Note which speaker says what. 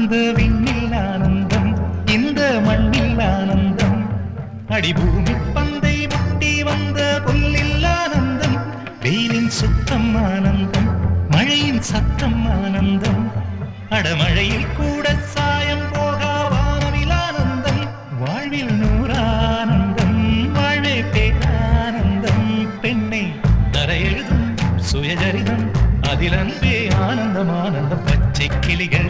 Speaker 1: அந்த விண்ணில் ஆனந்தம், இந்த மண்ணில் ஆனந்தம், அடிபூமி பந்தை முட்டி வந்த புல்லில் ஆனந்தம், வெயிலின் சுத்தம் ஆனந்தம், மழையின் சத்தம் ஆனந்தம், அடமழையில் கூட சாயம் போகா வானவில் ஆனந்தம், வாழ்வில் நூறானந்தம், வாழ்வே பேரானந்தம், பெண்ணை தரையெழுதும் சுயஜரிதம் அதில் அன்பே ஆனந்தம் ஆனந்தம், பச்சை கிளிகள்